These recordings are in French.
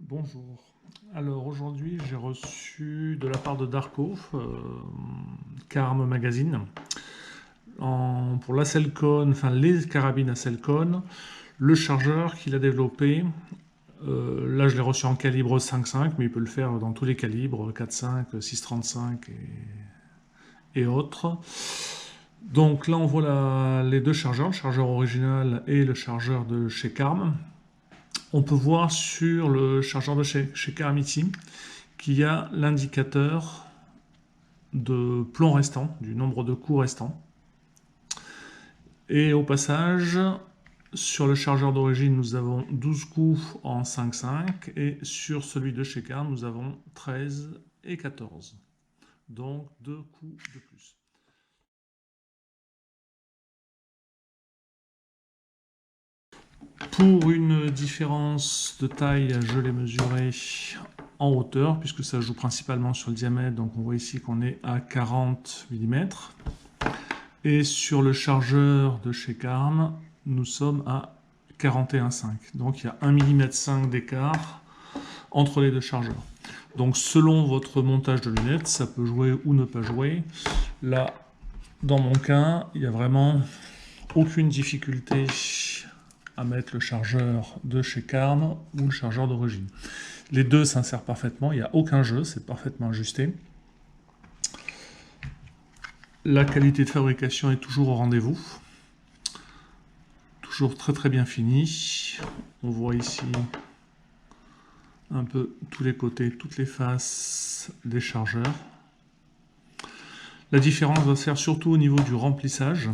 Bonjour. Alors aujourd'hui j'ai reçu de la part de Darko, Carm Magazine, pour la Cellcone, enfin les carabines à Cellcone, le chargeur qu'il a développé. Là je l'ai reçu en calibre 5.5, mais il peut le faire dans tous les calibres, 4.5, 6.35 et autres. Donc là on voit les deux chargeurs, le chargeur original et le chargeur de chez Carm. On peut voir sur le chargeur de chez Caramiti qu'il y a l'indicateur de plomb restant, du nombre de coups restants. Et au passage, sur le chargeur d'origine, nous avons 12 coups en 5.5 et sur celui de chez Carm, nous avons 13 et 14. Donc 2 coups de plus. Pour une différence de taille, je l'ai mesuré en hauteur, puisque ça joue principalement sur le diamètre. Donc on voit ici qu'on est à 40 mm. Et sur le chargeur de chez Carm, nous sommes à 41,5. Donc il y a 1,5 mm d'écart entre les deux chargeurs. Donc selon votre montage de lunettes, ça peut jouer ou ne pas jouer. Là, dans mon cas, il n'y a vraiment aucune difficulté à mettre le chargeur de chez Carm ou le chargeur d'origine. Les deux s'insèrent parfaitement, il n'y a aucun jeu, c'est parfaitement ajusté. La qualité de fabrication est toujours au rendez-vous. Toujours très très bien fini. On voit ici un peu tous les côtés, toutes les faces des chargeurs. La différence va se faire surtout au niveau du remplissage.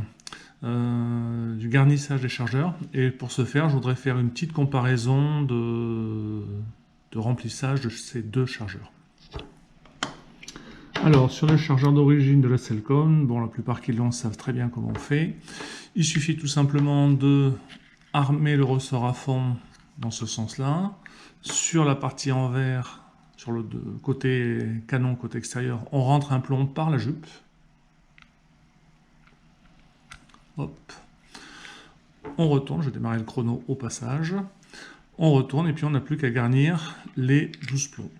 Du garnissage des chargeurs, et pour ce faire je voudrais faire une petite comparaison de remplissage de ces deux chargeurs. Alors sur le chargeur d'origine de la Cellcone, bon, la plupart qui l'ont savent très bien comment on fait. Il suffit tout simplement de armer le ressort à fond dans ce sens là. Sur la partie envers, sur le côté canon, côté extérieur, on rentre un plomb par la jupe. Hop. On retourne, je vais démarrer le chrono au passage. On retourne et puis on n'a plus qu'à garnir les 12 plombs.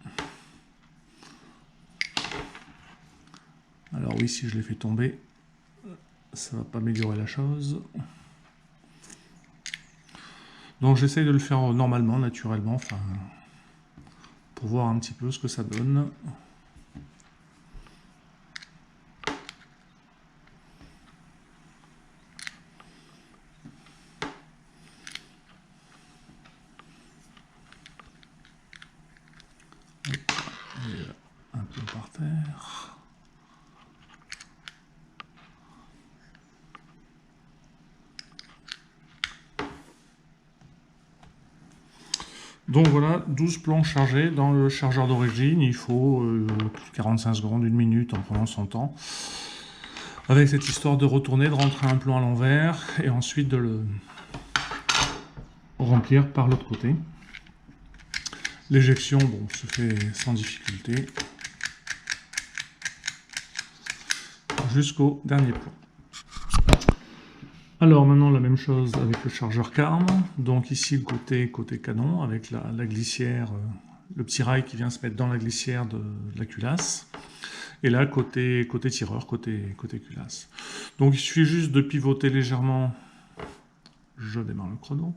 Alors oui, si je les fais tomber, ça ne va pas améliorer la chose. Donc j'essaye de le faire normalement, naturellement, enfin, pour voir un petit peu ce que ça donne. Un peu par terre. Donc voilà, 12 plombs chargés dans le chargeur d'origine. Il faut 45 secondes, 1 minute en prenant son temps. Avec cette histoire de retourner, de rentrer un plomb à l'envers et ensuite de le remplir par l'autre côté. L'éjection, bon, se fait sans difficulté jusqu'au dernier plomb. Alors maintenant la même chose avec le chargeur Carm. Donc ici le côté canon avec la glissière, le petit rail qui vient se mettre dans la glissière de la culasse. Et là côté tireur, côté culasse. Donc il suffit juste de pivoter légèrement. Je démarre le chrono.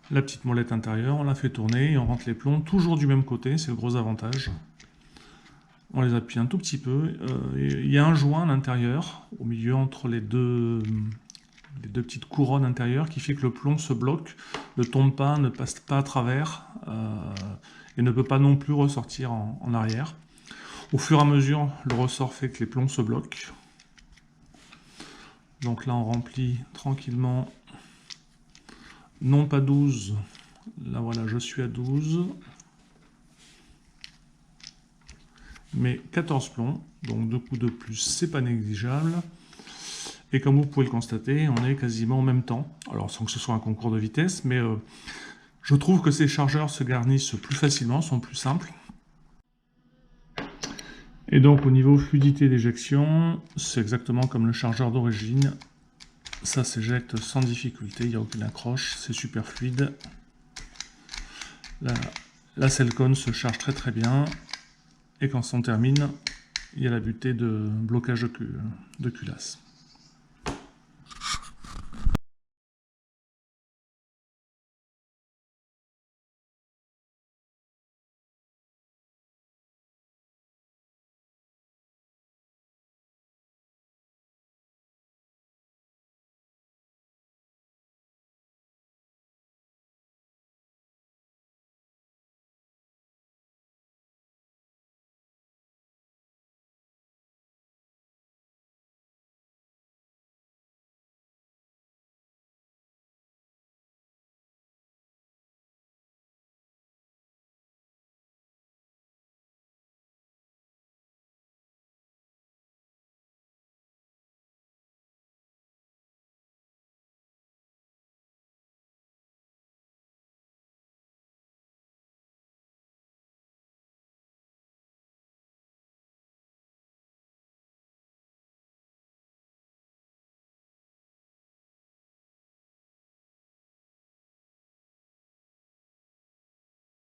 La petite molette intérieure, on la fait tourner et on rentre les plombs toujours du même côté, c'est le gros avantage. On les appuie un tout petit peu. Il y a un joint à l'intérieur, au milieu entre les deux petites couronnes intérieures, qui fait que le plomb se bloque, ne tombe pas, ne passe pas à travers, et ne peut pas non plus ressortir en arrière. Au fur et à mesure, le ressort fait que les plombs se bloquent. Donc là, on remplit tranquillement. Non pas 12, là voilà, je suis à 12, mais 14 plombs, donc 2 coups de plus, c'est pas négligeable. Et comme vous pouvez le constater, on est quasiment en même temps, alors sans que ce soit un concours de vitesse, mais je trouve que ces chargeurs se garnissent plus facilement, sont plus simples. Et donc au niveau fluidité d'éjection, c'est exactement comme le chargeur d'origine. Ça s'éjecte sans difficulté, il n'y a aucune accroche, c'est super fluide. La Selcon se charge très bien. Et quand on termine, il y a la butée de blocage de culasse.